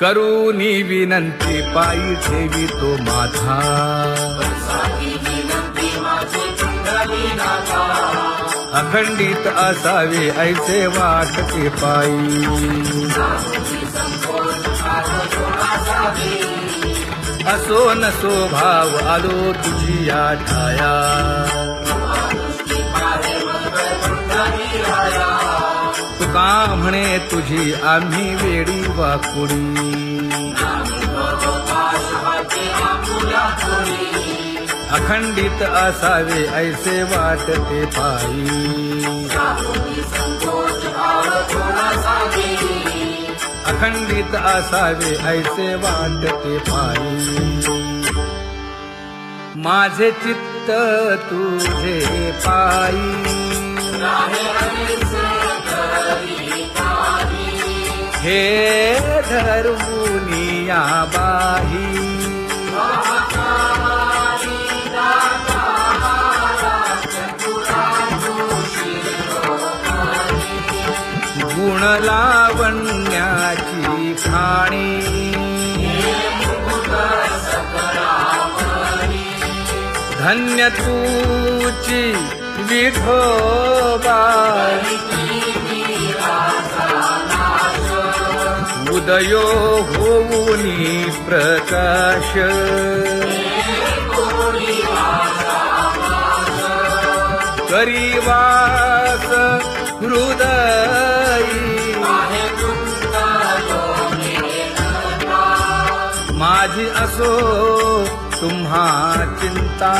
करूनी विनंती पायी ठेवी तो माझा अखंडित असावे ऐसे वाटते पायी असो नसो भाव आलो तुझी आठाया तुका म्हणे तुझी आम्ही वेडी वाकुडी अखंडित असावे ऐसे वाटते पायी अखंडित असावे ऐसे वाटते पायी माझे चित्त तुझे पायी हे धर्मुनिया बाही गुण लावण्याची खाणी धन्य तूची विठोबा उदयो होऊनी प्रकाश करीवास हृदयी माझी असो तुम्हा चिंता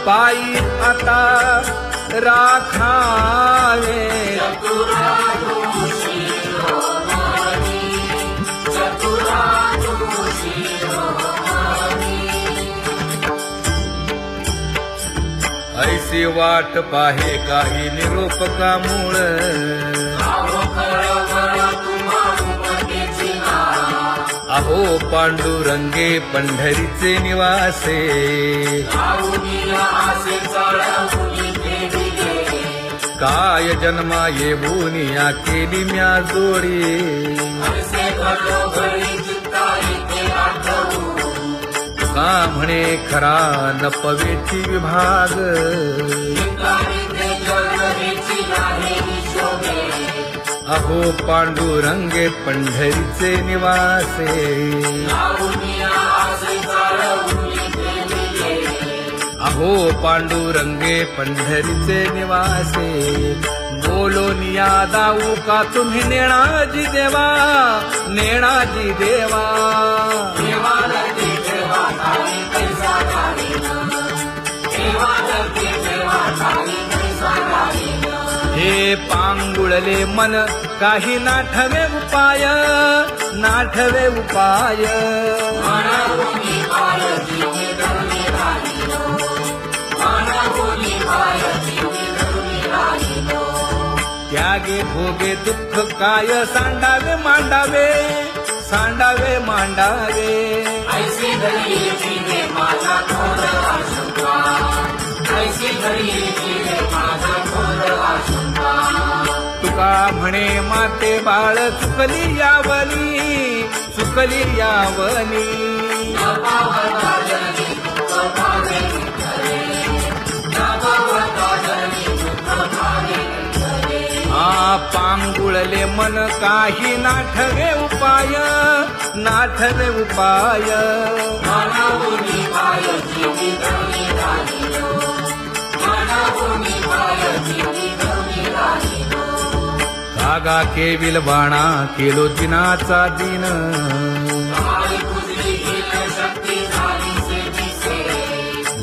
पायी आता राखावे ऐसी वाट पाहे काही निरोपका मूळ अहो पांडुरंगे पंढरीचे निवासे काय जन्मा येऊनिया केली म्या जोडी का म्हणे खरा न पवेची विभाग अहो पांडुरंगे पंढरीचे निवासे अहो पांडुरंगे पंढरीचे निवासे बोलोनिया दाऊ का तुम्ही नेणाजी देवा नेणाजी देवा हे पांगुळले मन काही नाठवे उपाय नाठवे उपाय त्यागे भोगे दुःख काय सांडावे मांडावे सांडावे मांडावे तुका म्हणे माते बाळ चुकली यावनी पांगुळले मन काही नाठवे उपाय नाठवे उपाय कागा केविल बाणा केलो दिनाचा दिन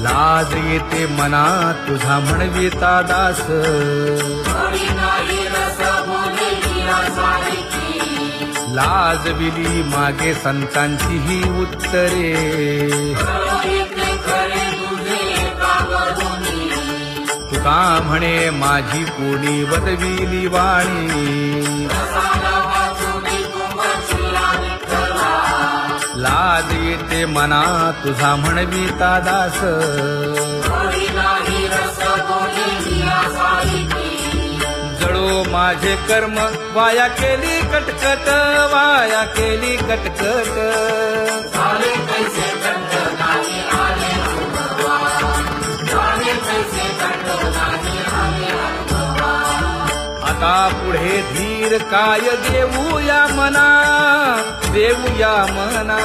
लाज येते मना तुझा म्हणविता दास लाज विली मागे संतांची ही उत्तरे तुका म्हणे माझी कोणी वदविली वाणी लाज येते मना तुझा म्हणविता दास जळो माझे कर्म वाया केली कटकट, वाया केली कटकट. आता पुढे धीर काय देऊया मना, देऊया मना.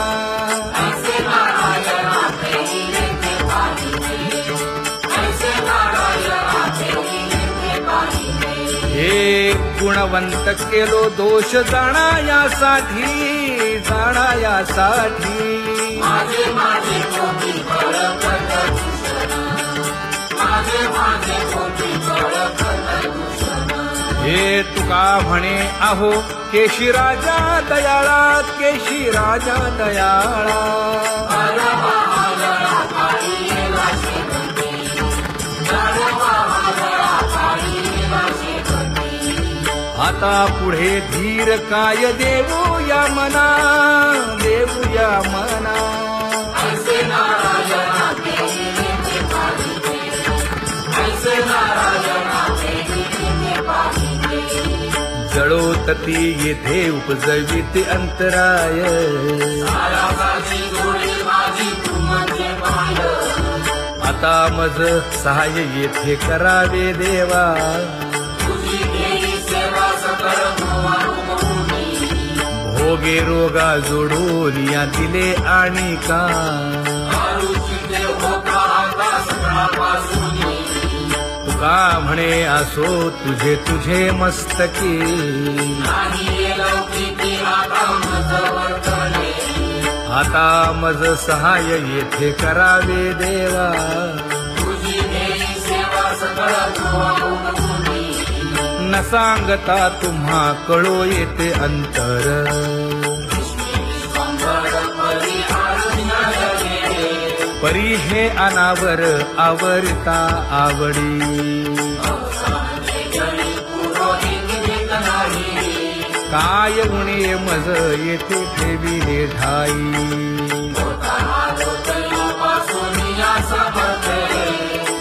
हे गुणवंत केलो दोष जाणायासाठी, जाणायासाठी. हे तुका म्हणे आहो केशी राजा दयाळा, केशी राजा दयाळा. आता पुढे धीर काय देऊया मना, देऊया मना. जळोतती येथे उपजविते अंतराय, आता मज सहाय्य येथे करावे देवा. भोगे रोगा जोडून या दिले आणि का, तुका म्हणे असो तुझे तुझे मस्तकी. आता मज सहाय्य येथे करावे देवा. न सांगता तुम्हा कळो येते अंतर, परी हे अनावर आवरता आवडी. काय उणे मज येथे ठेविले ठाई,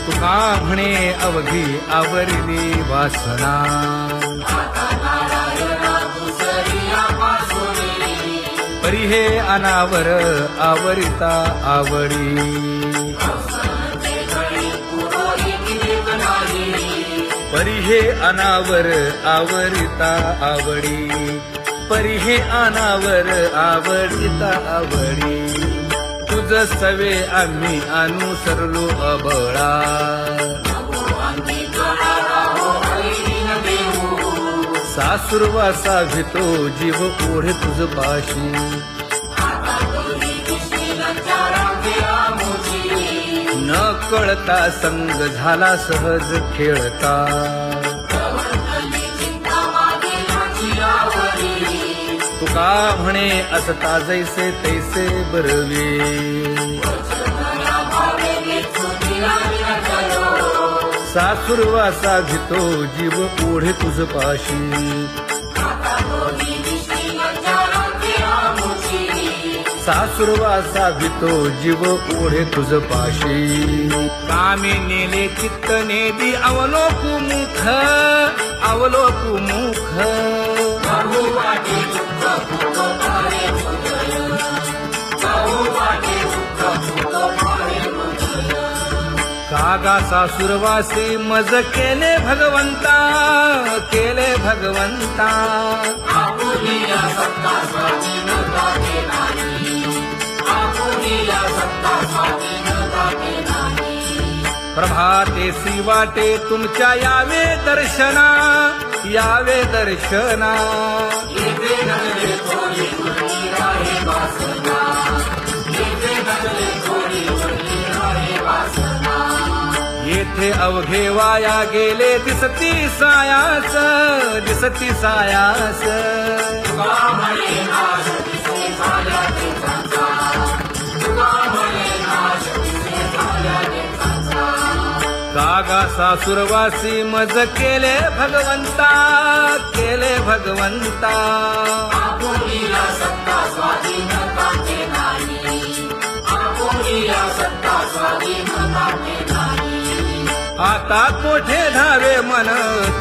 तुका म्हणे अवघी आवरली वासना. परी हे अनावर आवरिता आवडी. परी हे अनावर आवरिता आवडी, परी हे अनावर आवडिता आवडी. तुझ सवे आम्ही अनुसरलो अबळा, सासुरवासा भितो जीव ओढे तुझ पाशी. न कळता संग झाला सहज खेळता, तुका म्हणे असता जैसे तैसे बरवे. सासुरवासा भितो जीव ओढे तुझ पाशी. सासुरवासा भितो जीव ओढे तुझ पाशी. कामी नेले चित्त नेदी अवलोकु मुख, अवलोकु मुख. कागा सासुरवासी मज केले भगवंता, केले भगवंता. प्रभातेसी वाटे तुमच्या यावे दर्शना, यावे दर्शना. येथे अवघे वाया गेले दिसती सायास, दिसती सायास. कागा सासुरवासी मज केले भगवंता, केले भगवंता. आता कोठे धावे मन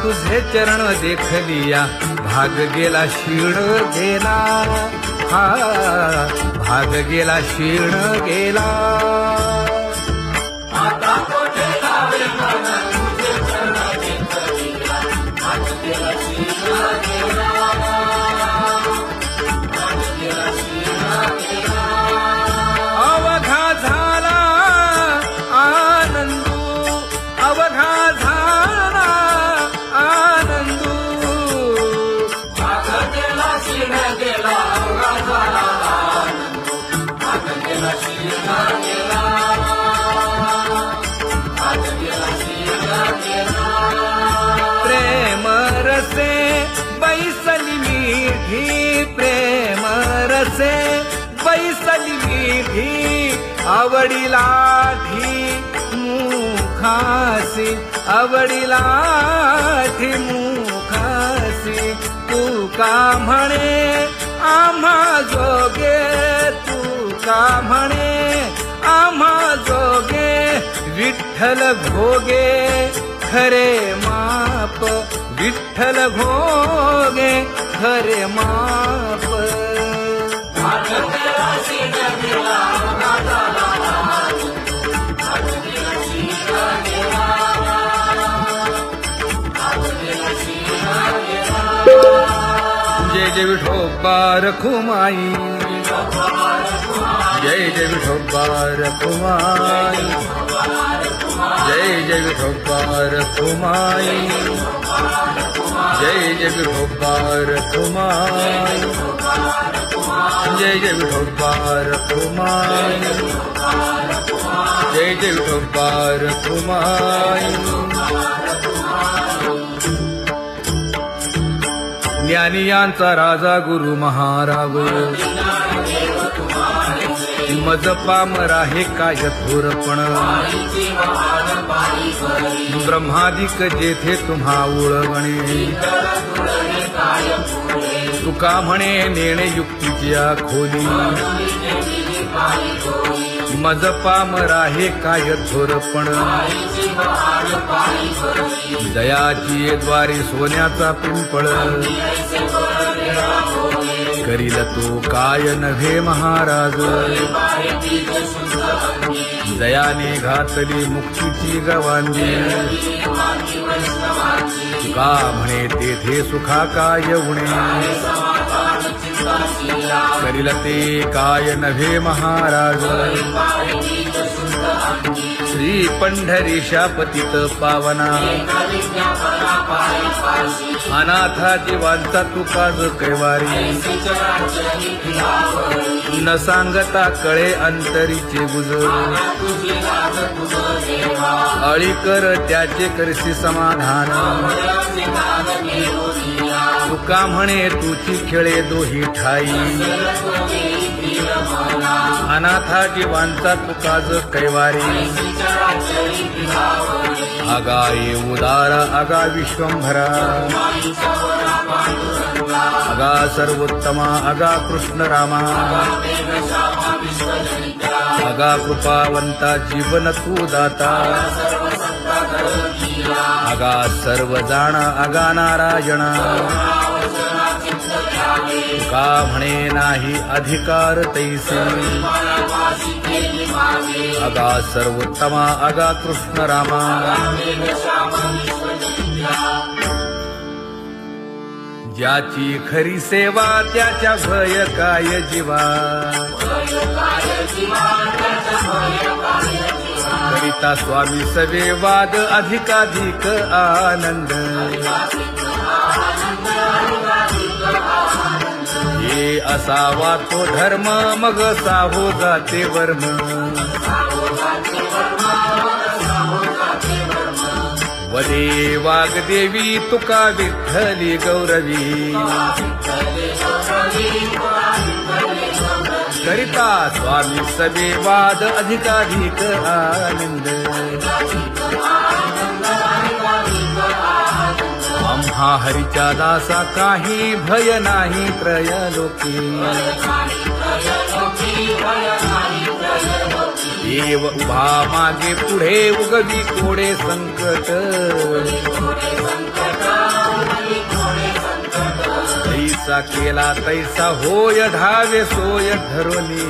तुझे चरण देखलिया भाग गेला क्षीण गेला हा भाग गेला क्षीण गेला आता कोठे धावे मन तुझे चरण देखलिया भाग गेला क्षीण गेला भाग गेला क्षीण गेला अवघा झाला आनंदू अवघा झाला आनंदू भाग गेला क्षीण गेला अवघा झाला आनंदू भाग गेला क्षीण गेला भाग गेला क्षीण गेला प्रेम रसे बैसली मीठी प्रेम रसे बैसली मीठी आवडीला मुखासी आवडीला मुखासी तू का म्हणे आम्हा जोगे तू का म्हणे आम्हा जोगे विठ्ठल भोगे खरे माप विठ्ठल भोगे खरे माप भाग गेला क्षीण गेला अवघा झाला आनंदू भाग गेला क्षीण गेला भाग गेला क्षीण गेला जय जय विठोबा रखुमाई जय जय विठोबा रखुमाई जय जय विठोबा रखुमाई जय जय विठोबा रखुमाई जय जय विठोबा रखुमाई जय जय विठोबा रखुमाई ज्ञानियांचा राजा गुरु महाराव मज पामरा हे काय थोरपण ब्रह्मादिक जेथे तुम्हा उळवणे तुका म्हणे नेणे युक्तीची खोली मज पामरा हे काय थोरपण दयाची द्वारे सोन्याचा पिंपळ करील तो काय नव्हे महाराज दयाने घातली मुक्तीची गवांगी तुका म्हणे तेथे सुखा काय उणे करील ते काय नव्हे महाराज श्री पंढरीशा पतित पावना अनाथा जीवांचा तुकाज कैवारी न सांगता कळे अंतरीचे गुज अळी कर त्याचे करशी समाधान तुका म्हणे तुची खेळे दोही ठाई अनाथा जीवांचा तुकाज कैवारी आगा ये उदारा आगा विश्वंभरा आगा सर्वोत्तमा आगा कृष्ण रामा आगा कृपावंता जीवन तू दाता आगा सर्व जाणा आगा नारायणा तुका म्हणे नाही अधिकार तैसे आगा सर्वोत्तमा आगा कृष्ण रामा ज्याची खरी सेवा त्याच्या भय काय जीवा करिता स्वामी सवे वाद अधिकाधिक आनंद हे असावा तो धर्म मग साहो जाते वर्म वदे वाग्देवी तुका विठ्ठली गौरवी करिता स्वामी सवे वाद अधिकाधिक आनंद आम्हा हरीच्या दासा काही भय नाही त्रयलोकी देव उभा मागे पुढे उगवी कोडे संकट तैसा केला तैसा होय धावे सोय धरोनी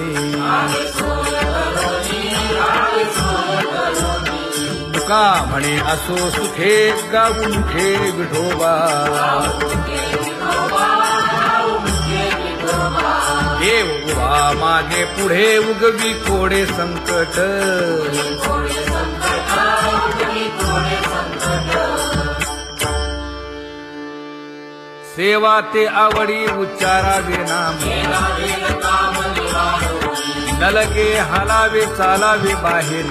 तुका म्हणे असो सुखे गाऊ मुखे विठोबा देव उभा मागे पुढे उगवी कोडे संकट सेवा ते आवडी उच्चारावे नाम नलगे हालावे चालावे बाहेर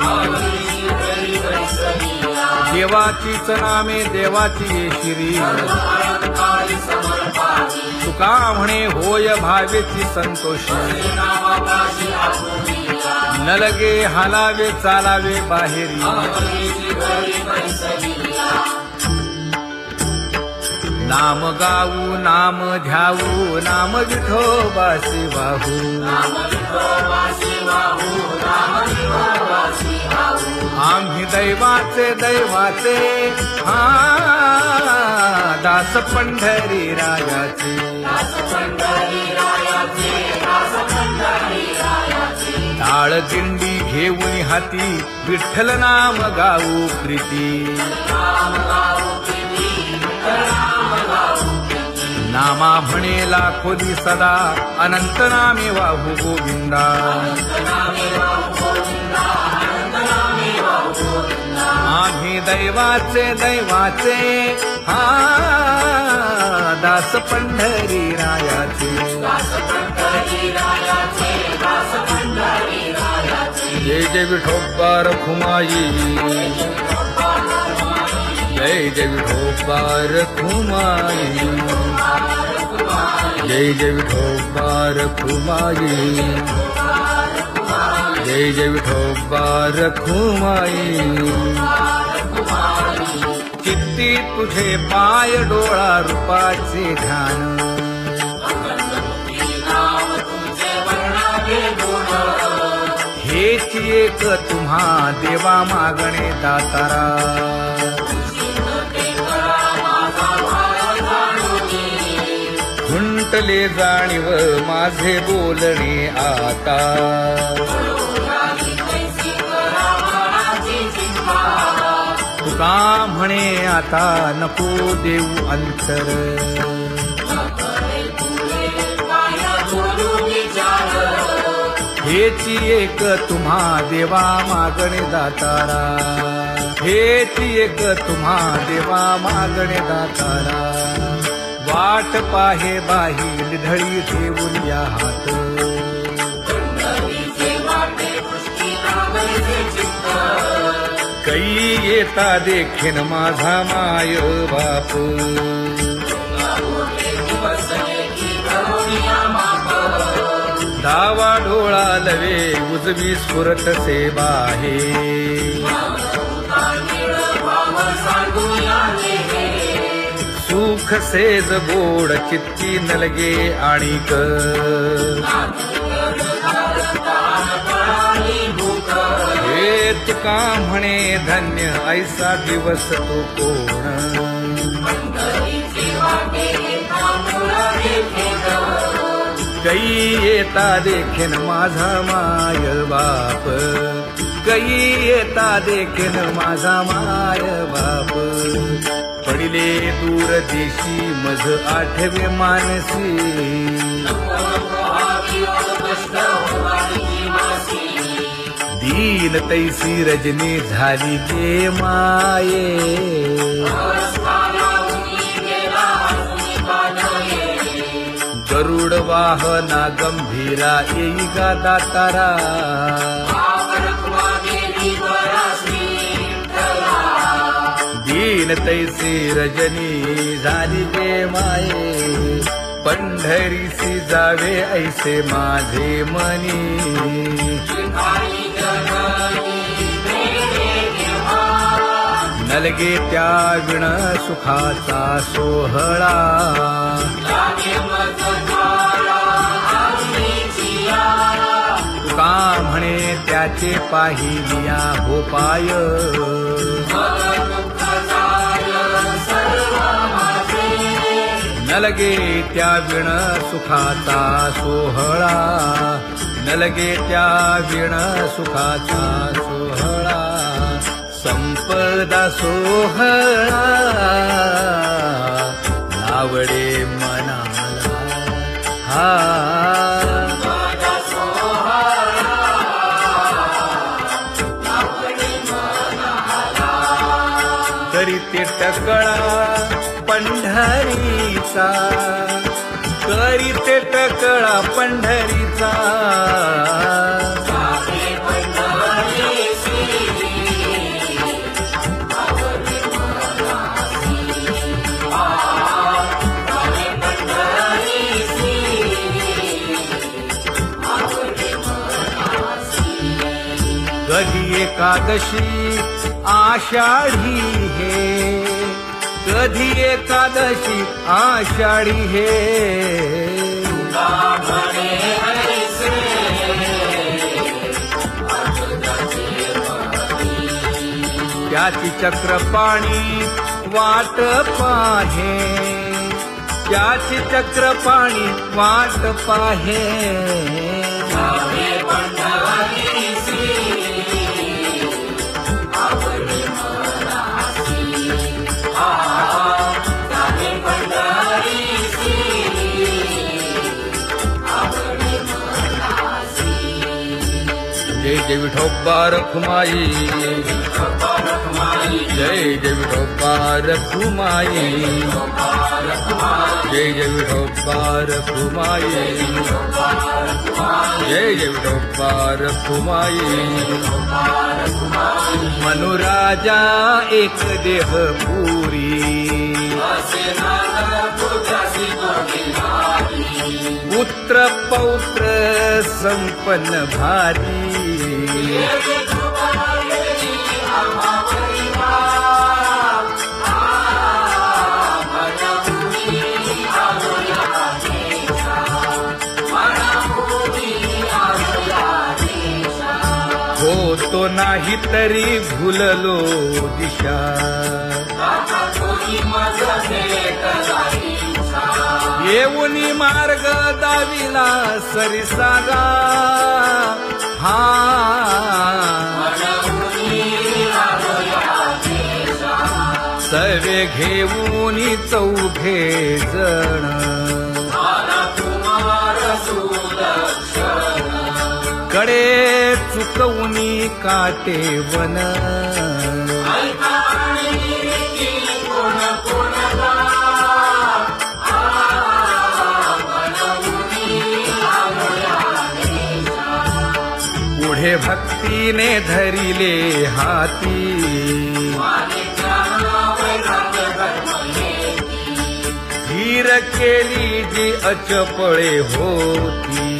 देवाचीच नामे देवाची शिरी तुका म्हणे होय भावेची संतोषी नलगे हालावे चालावे बाहेरी नाम गाऊ नाम ध्याऊ नाम विठोबासी वाहू आम्ही दैवाचे दैवाचे हा दास पंढरी रायाचे टाळ दिंडी घेऊन हाती विठ्ठल नाम गाऊ प्रीती नामा म्हणेला खोली सदा अनंत नामे वाहू गोविंदा आम्ही दैवाचे दैवाचे हा दास पंढरी रायाचे जय जय विठोबा रखुमाई जय जय विठोबा रखुमाई जय जय विठोबा रखुमाई जय जय विठोबा रखुमाई चित्ती तुझे पाय डोळा रूपाचे ध्यान हेच एक तुम्हा देवा मागणे दातारा खुंटले जाणीव माझे बोलणे आता तुका म्हणे आता नको देऊ अंतर हेची एक तुम्हा देवा मागणे दातारा हेची एक तुम्हा देवा मागणे दातारा वाट पाहे बाही ढळी ठेवून या हात कै येता देखीन माझा माय बाप डावा डोळा लवे उजवी स्फुरत से बाहे सुख सेज गोड चित्ती नलगे आणिक हे तुका म्हणे धन्य ऐसा दिवस तो कोण कै येता देखीन माझा माय बाप कै येता देखीन माझा माय बाप पडिले दूर देशी मज आठवे मानसी दीन तैसी रजनी झाली गे माये गरुड वाहना गंभीरा येई गा दातारा दीन तैसी रजनी झाली गे माये पंढरीसी जावे ऐसे माझे मनी नलगे त्या विण सुखाचा सोहळा तुका म्हणे त्याचे पाहिलिया हो पाय न लगे त्या विण सुखाचा सोहळा न लगे त्या विण सुखाचा सोहळा संपदा सोहळा आवडे मनाला हा तरी ते टकळा पंढरीचा तरी ते टकळा पंढरीचा कधी एकादशी आषाढी हे कधी एकादशी आषाढी हे त्याची चक्रपाणी वाट पाहे त्याची चक्रपाणी वाट पाहे जय जय विठोबा रखुमाई जय जय विठोबा रखुमाई जय जय विठोबा रखुमाई जय जय विठोबा रखुमाई मनुराजा एक देह पुरी पुत्र पौत्र संपन्न भारी होतो नाही तरी भुललो दिशा येऊनी मार्ग दाविला सरिसागा हा सर्वे घेऊनी चौघे जण कडे चुकवूनी काटे वन पुढे भक्तीने धरिले हाती धीर केली जी अचपळे होती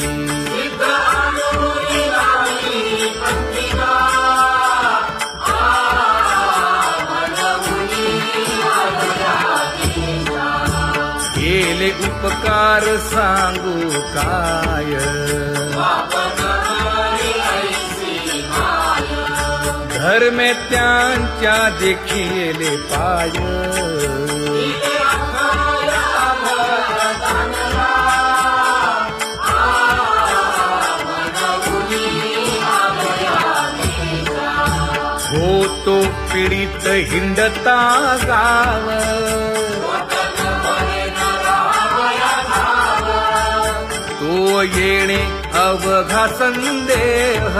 केले उपकार सांगू काय धर्मे त्यांच्या देखिले पाय होतो पीडित हिंडता गाव तो येणे अवघा संदेह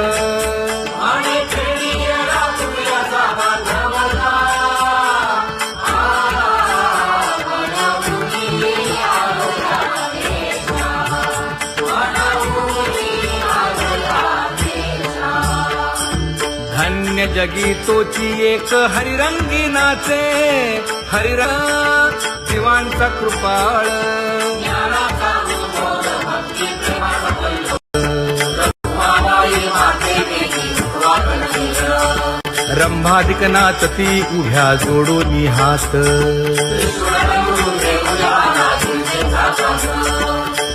धन्य जगी तोची एक हरिरंगी नाचे हरिरंग जीवांचा कृपाळ रंभाधिक नाचती उभ्या जोडून हात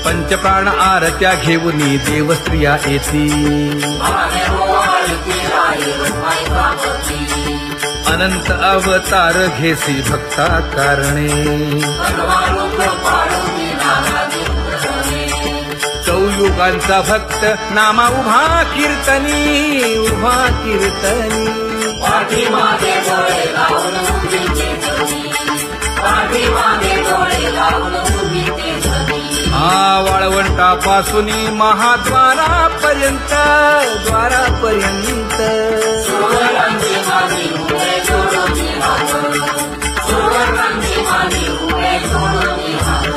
पंचप्राण आरत्या घेऊनी देवस्त्रिया येती अनंत अवतार घेसी भक्ता कारणे चौयुगांचा भक्त नामा उभा कीर्तनी पाठीमागे डोळे लावून उभीचे धनी, पाठीमागे डोळे लावून उभीचे धनी. वाळवंटापासूनी महाद्वारापर्यंत सुवर्णांची मांडी उभे जोडून हात, सुवर्णांची मांडी उभे जोडून हात.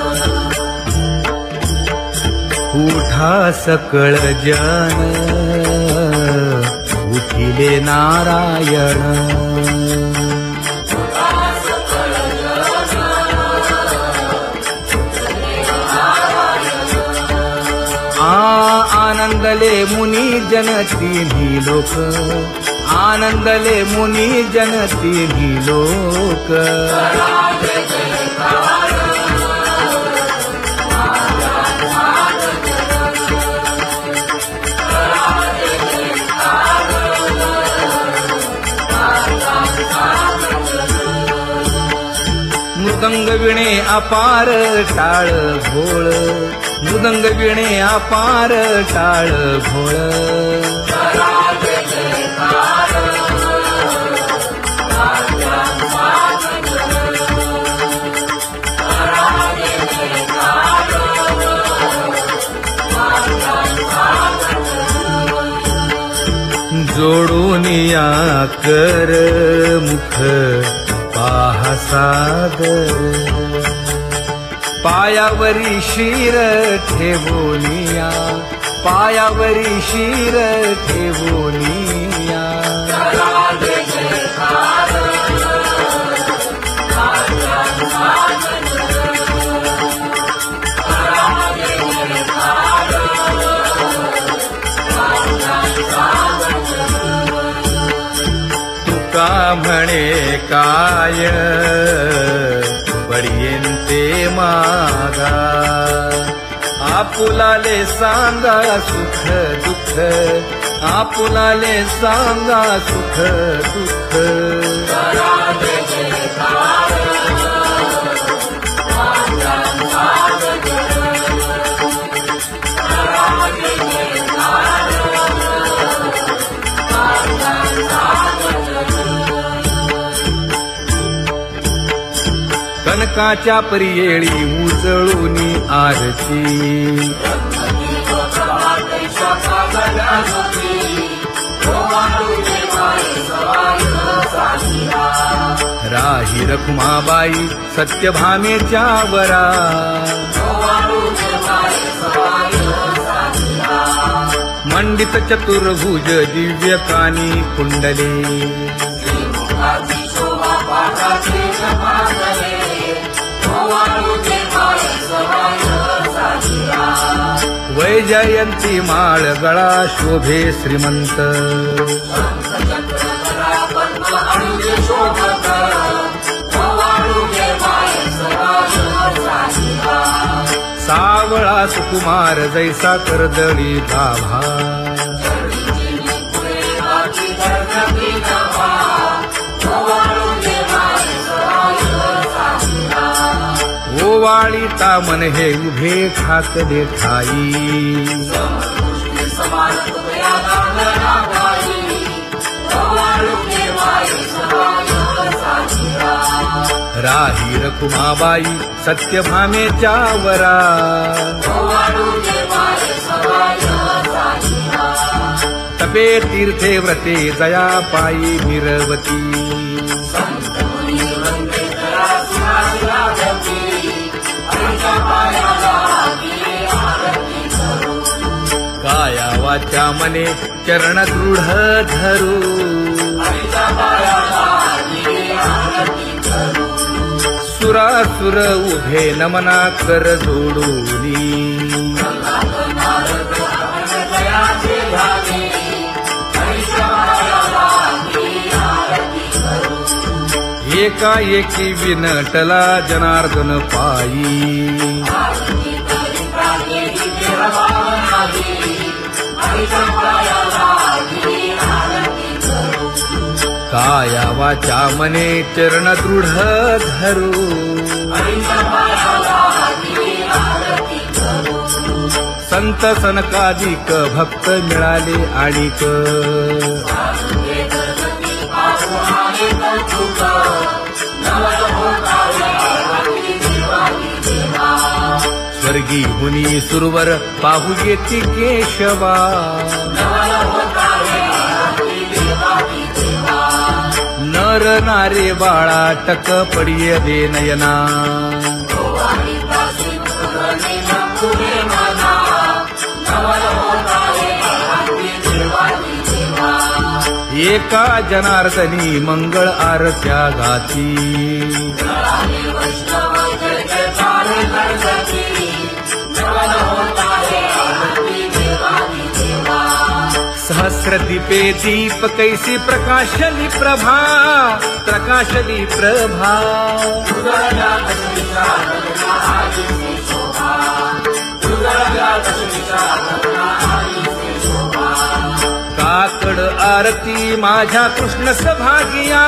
उठा सकळ जन उठिले नारायण आनंदले मुनी जन तिन्ही लोक आनंदले मुनी जन तिन्ही लोक मृदंग विणे अपार टाळ भोळ मृदंग विणे अपार टाळ भोळ जोडून या कर मुख पाहा सादर पायावरी शिर ठेवोनिया पायावरी शिर ठेवोनिया तुका म्हणे काय बडियेंते मागा आपुलाले सांगा सुख दुःख आपुलाले सांगा सुख दुःख कनकाच्या परियेळी उजळूनी आरती राही रखुमाबाई सत्यभामेच्या वरा मंडित चतुर्भुज दिव्य कानी कुंडले वैजयंती माळ गळा शोभे श्रीमंत सावळा सुकुमार जैसा कर्दळी गाभा ओवाळीता मन हे उभे ठाकले ठाई राही रखुमाबाई सत्यभामेच्या वरा तपे तीर्थे व्रते जया पायी मिरवती काया वाचा मने चरण दृढ धरू सुरासुर उभे नमना कर जोडूनी एकाएकी विनटला जनार्दन पायी हरीच्या पायाला दिली आरती करू काया वाचा मने चरण दृढ धरू हरीच्या पायाला दिली आरती करू संत सनकादिक भक्त मिळाले आणिक वासुदेव गणपती पाहू आले कौतुक नवल होत आहे आरती देवाची देवा स्वर्गी हुनी सुरवर पाहू येती केशवा नवल होत आहे आरती देवाची देवा नर नारे बाळा टक पडिये दे नयना गोवारितासी पुरणे नकुले मना नवल होत आहे आरती देवाची देवा एका जनार्दनी मंगळ आरत्या गाती जळाले वैष्णव जय जयकारे गणपती नवल होत आहे आरती देवाची देवा सहस्र दीपे दीप कैसी प्रकाशली प्रभा प्रकाशली प्रभा दुर्गा दशमीचा लग्ना आईची शोभा दुर्गा दशमीचा लग्ना आईची शोभा काकड आरती माझ्या कृष्ण सभागिया